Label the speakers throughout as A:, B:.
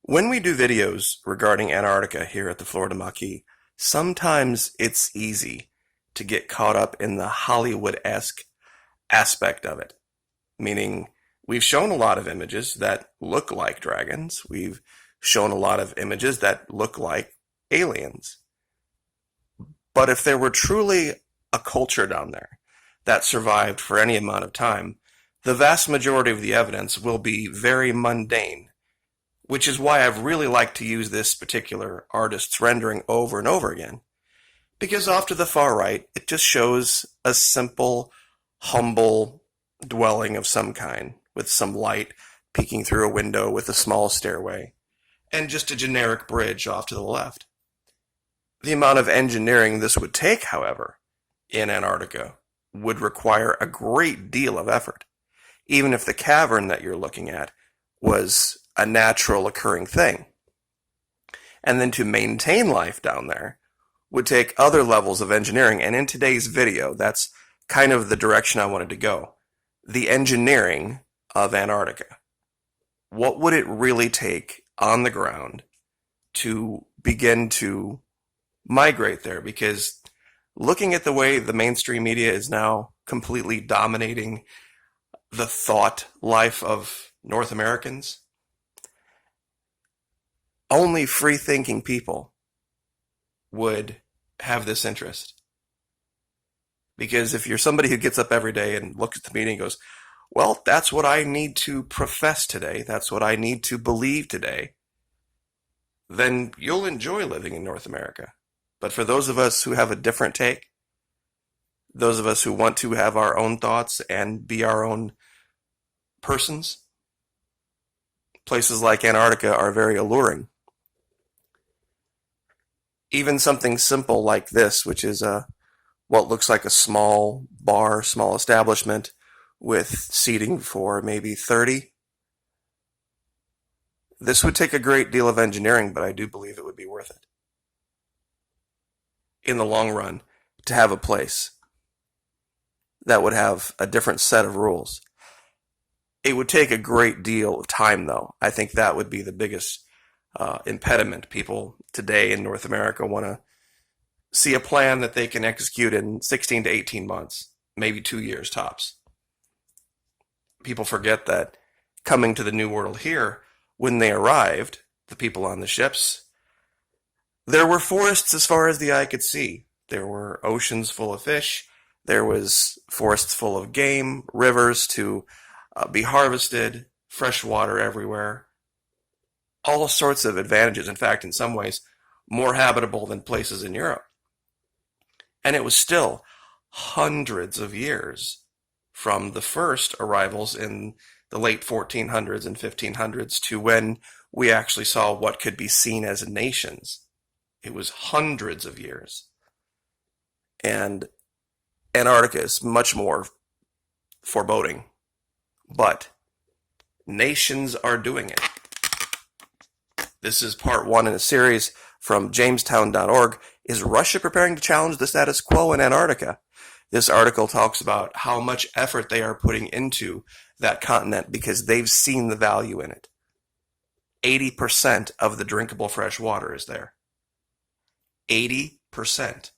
A: When we do videos regarding Antarctica here at the Florida Maquis, sometimes it's easy to get caught up in the Hollywood-esque aspect of it. Meaning, we've shown a lot of images that look like dragons. We've shown a lot of images that look like aliens. But if there were truly a culture down there that survived for any amount of time, the vast majority of the evidence will be very mundane, which is why I've really liked to use this particular artist's rendering over and over again. Because off to the far right, it just shows a simple, humble dwelling of some kind, with some light peeking through a window with a small stairway, and just a generic bridge off to the left. The amount of engineering this would take, however, in Antarctica would require a great deal of effort, even if the cavern that you're looking at was a natural occurring thing. And then to maintain life down there would take other levels of engineering, and in today's video, that's kind of the direction I wanted to go. The engineering of Antarctica. What would it really take on the ground to begin to migrate there? Because looking at the way the mainstream media is now completely dominating the thought life of North Americans, only free-thinking people would have this interest. Because if you're somebody who gets up every day and looks at the media and goes, well, that's what I need to profess today, that's what I need to believe today, then you'll enjoy living in North America. But for those of us who have a different take, those of us who want to have our own thoughts and be our own persons, places like Antarctica are very alluring. Even something simple like this, which is what looks like a small bar, small establishment with seating for maybe 30. This would take a great deal of engineering, but I do believe it would be worth it in the long run to have a place that would have a different set of rules. It would take a great deal of time, though. I think that would be the biggest impediment. People today in North America want to see a plan that they can execute in 16 to 18 months, maybe 2 years tops. People forget that coming to the New World here, when they arrived, the people on the ships, there were forests as far as the eye could see. There were oceans full of fish. There was forests full of game, rivers to be harvested, fresh water everywhere. All sorts of advantages. In fact, in some ways, more habitable than places in Europe. And it was still hundreds of years from the first arrivals in the late 1400s and 1500s to when we actually saw what could be seen as nations. It was hundreds of years. And Antarctica is much more foreboding. But nations are doing it. This is part one in a series from Jamestown.org. Is Russia preparing to challenge the status quo in Antarctica? This article talks about how much effort they are putting into that continent because they've seen the value in it. 80% of the drinkable fresh water is there. 80%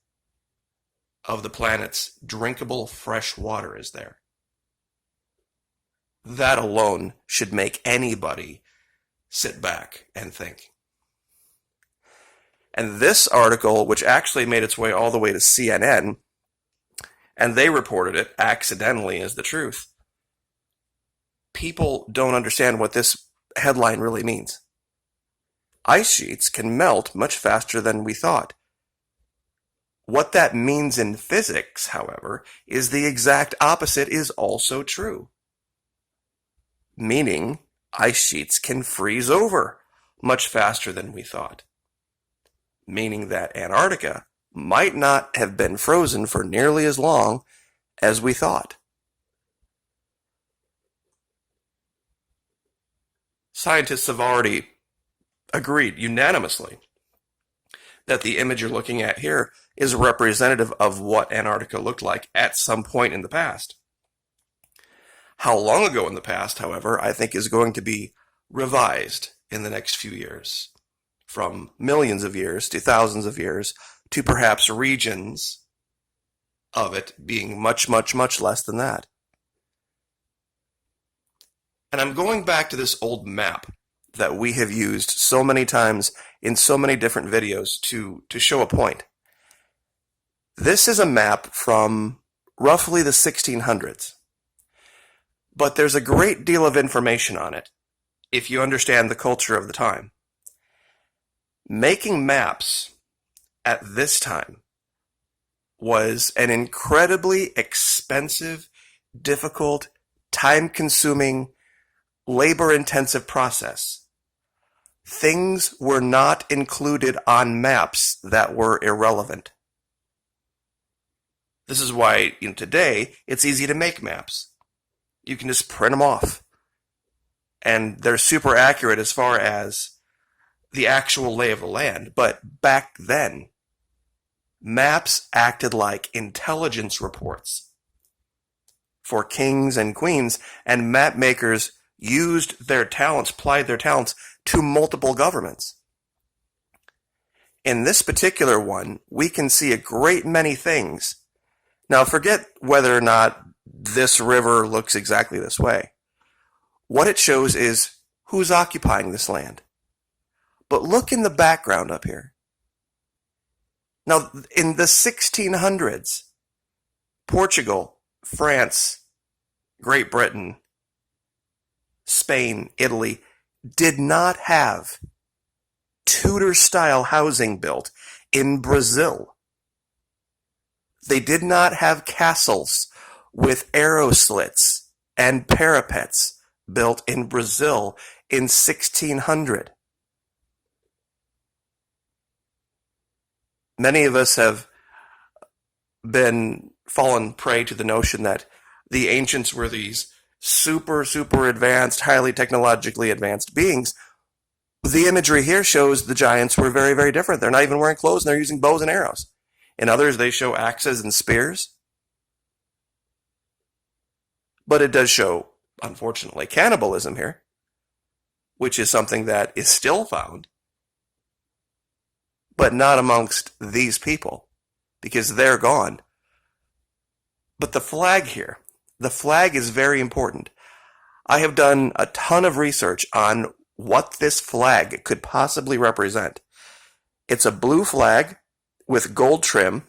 A: of the planet's drinkable fresh water is there. That alone should make anybody sit back and think. And this article, which actually made its way all the way to CNN, and they reported it accidentally as the truth, people don't understand what this headline really means. Ice sheets can melt much faster than we thought. What that means in physics, however, is the exact opposite is also true. Meaning, ice sheets can freeze over much faster than we thought. Meaning that Antarctica might not have been frozen for nearly as long as we thought. Scientists have already agreed unanimously that the image you're looking at here is representative of what Antarctica looked like at some point in the past. How long ago in the past, however, I think is going to be revised in the next few years, from millions of years to thousands of years to perhaps regions of it being much, much, much less than that. And I'm going back to this old map that we have used so many times in so many different videos to show a point. This is a map from roughly the 1600s, but there's a great deal of information on it if you understand the culture of the time. Making maps at this time was an incredibly expensive, difficult, time-consuming, labor-intensive process. Things were not included on maps that were irrelevant. This is why, today, it's easy to make maps. You can just print them off. And they're super accurate as far as the actual lay of the land. But back then, maps acted like intelligence reports for kings and queens, and map makers used their talents, applied their talents to multiple governments. In this particular one, we can see a great many things. Now, forget whether or not this river looks exactly this way. What it shows is who's occupying this land. But look in the background up here. Now, in the 1600s, Portugal, France, Great Britain, Spain, Italy did not have Tudor-style housing built in Brazil. They did not have castles with arrow slits and parapets built in Brazil in 1600. Many of us have been fallen prey to the notion that the ancients were these super, super advanced, highly technologically advanced beings. The imagery here shows the giants were very, very different. They're not even wearing clothes, and they're using bows and arrows. In others, they show axes and spears. But it does show, unfortunately, cannibalism here, which is something that is still found, but not amongst these people, because they're gone. But the flag here, the flag is very important. I have done a ton of research on what this flag could possibly represent. It's a blue flag with gold trim,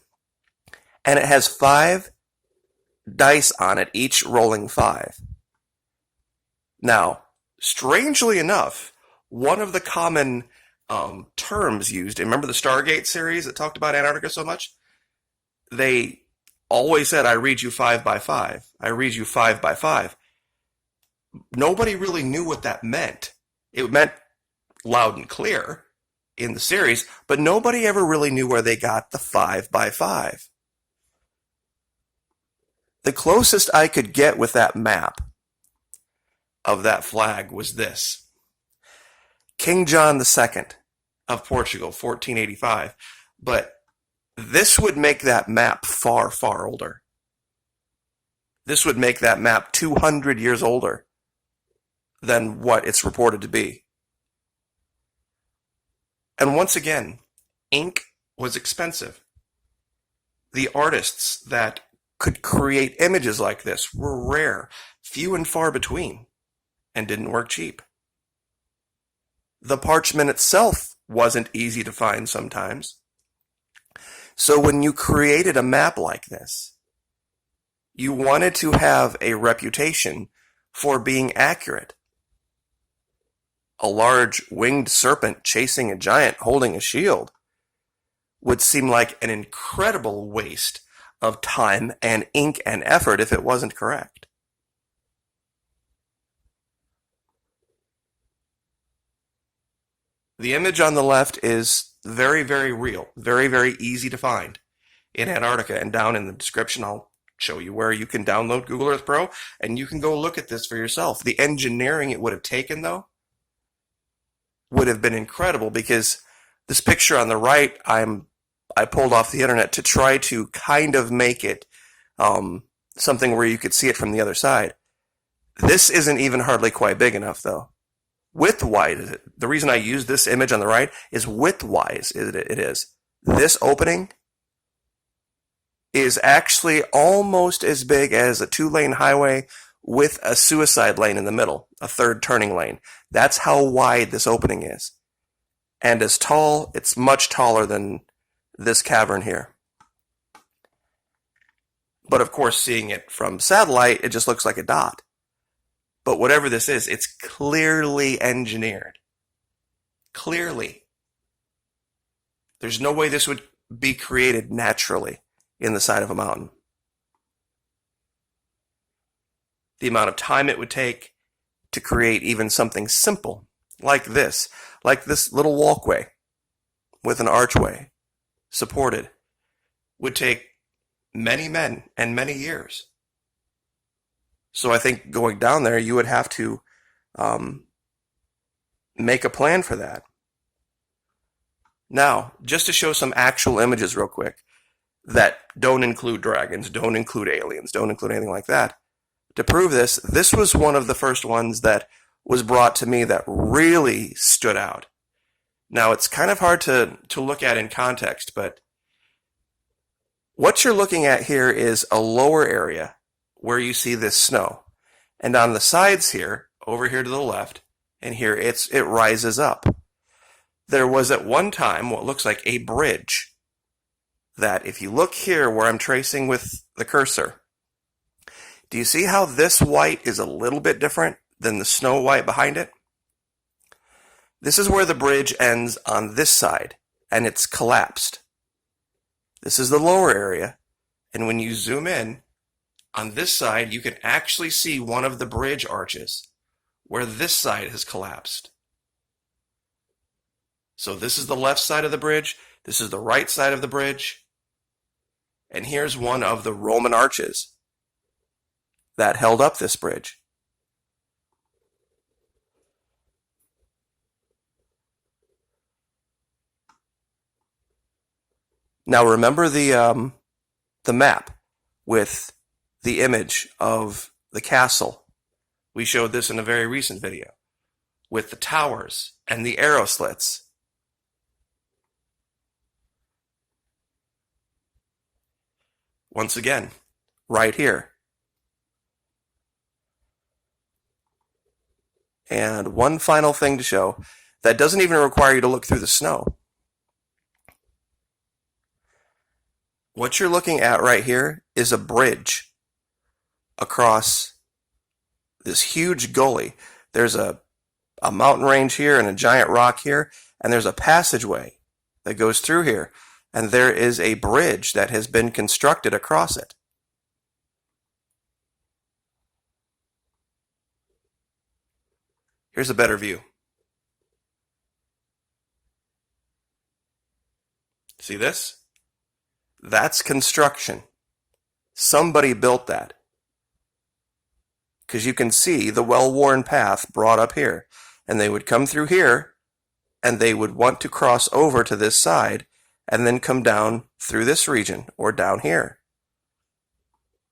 A: and it has 5 dice on it, each rolling 5. Now, strangely enough, one of the common terms used, remember the Stargate series that talked about Antarctica so much? They always said, I read you 5 by 5. I read you 5 by 5. Nobody really knew what that meant. It meant loud and clear in the series, but nobody ever really knew where they got the 5 by 5. The closest I could get with that map of that flag was this. King John II of Portugal, 1485. But this would make that map far, far older. This would make that map 200 years older than what it's reported to be. And once again, ink was expensive. The artists that could create images like this were rare, few and far between, and didn't work cheap. The parchment itself wasn't easy to find sometimes. So when you created a map like this, you wanted to have a reputation for being accurate. A large winged serpent chasing a giant holding a shield would seem like an incredible waste of time and ink and effort if it wasn't correct. The image on the left is very, very real, very, very easy to find in Antarctica, and down in the description I'll show you where you can download Google Earth Pro and you can go look at this for yourself. The engineering it would have taken, though, would have been incredible, because this picture on the right I pulled off the internet to try to kind of make it something where you could see it from the other side. This isn't even hardly quite big enough, though. Width-wise, the reason I use this image on the right is width-wise it is. This opening is actually almost as big as a 2-lane highway with a suicide lane in the middle, a third turning lane. That's how wide this opening is. And as tall, it's much taller than this cavern here. But of course, seeing it from satellite, it just looks like a dot. But whatever this is, it's clearly engineered. Clearly. There's no way this would be created naturally in the side of a mountain. The amount of time it would take to create even something simple like this little walkway with an archway supported, would take many men and many years. So I think going down there, you would have to make a plan for that. Now, just to show some actual images real quick that don't include dragons, don't include aliens, don't include anything like that. To prove this, this was one of the first ones that was brought to me that really stood out. Now, it's kind of hard to look at in context, but what you're looking at here is a lower area where you see this snow. And on the sides here, over here to the left, and here it rises up. There was at one time what looks like a bridge that if you look here where I'm tracing with the cursor, do you see how this white is a little bit different than the snow white behind it? This is where the bridge ends on this side, and it's collapsed. This is the lower area, and when you zoom in, on this side, you can actually see one of the bridge arches where this side has collapsed. So this is the left side of the bridge, this is the right side of the bridge, and here's one of the Roman arches that held up this bridge. Now remember the map with the image of the castle. We showed this in a very recent video with the towers and the arrow slits. Once again, right here. And one final thing to show that doesn't even require you to look through the snow. What you're looking at right here is a bridge across this huge gully. There's a mountain range here and a giant rock here, and there's a passageway that goes through here, and there is a bridge that has been constructed across it. Here's a better view. See this? That's construction. Somebody built that. Because you can see the well-worn path brought up here. And they would come through here, and they would want to cross over to this side, and then come down through this region, or down here.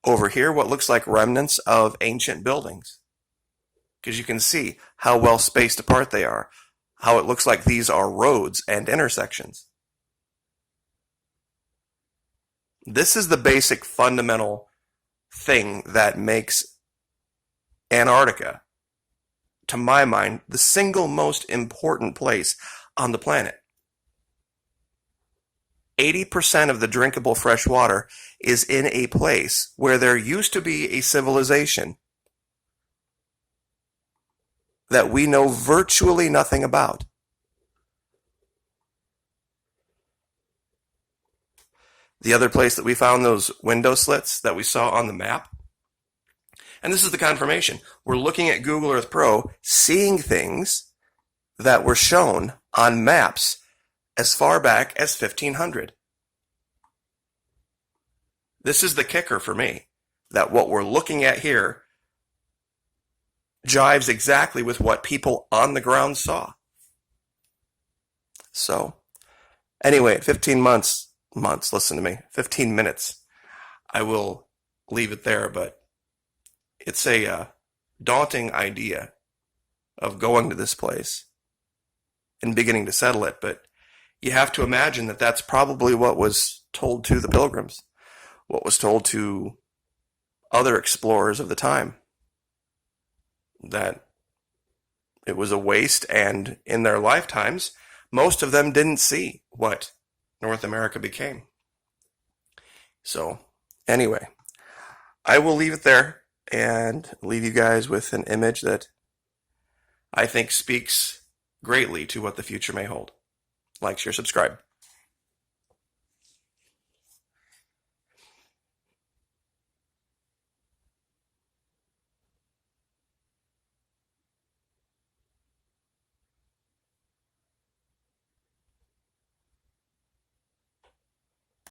A: Over here, what looks like remnants of ancient buildings. Because you can see how well spaced apart they are. How it looks like these are roads and intersections. This is the basic fundamental thing that makes Antarctica, to my mind, the single most important place on the planet. 80% of the drinkable fresh water is in a place where there used to be a civilization that we know virtually nothing about. The other place that we found those window slits that we saw on the map, and this is the confirmation. We're looking at Google Earth Pro, seeing things that were shown on maps as far back as 1500. This is the kicker for me, that what we're looking at here jives exactly with what people on the ground saw. So, anyway, at 15 listen to me, 15 minutes, I will leave it there, but it's a daunting idea of going to this place and beginning to settle it. But you have to imagine that that's probably what was told to the pilgrims, what was told to other explorers of the time, that it was a waste, and in their lifetimes, most of them didn't see what North America became. So, anyway, I will leave it there and leave you guys with an image that I think speaks greatly to what the future may hold. Like, share, subscribe.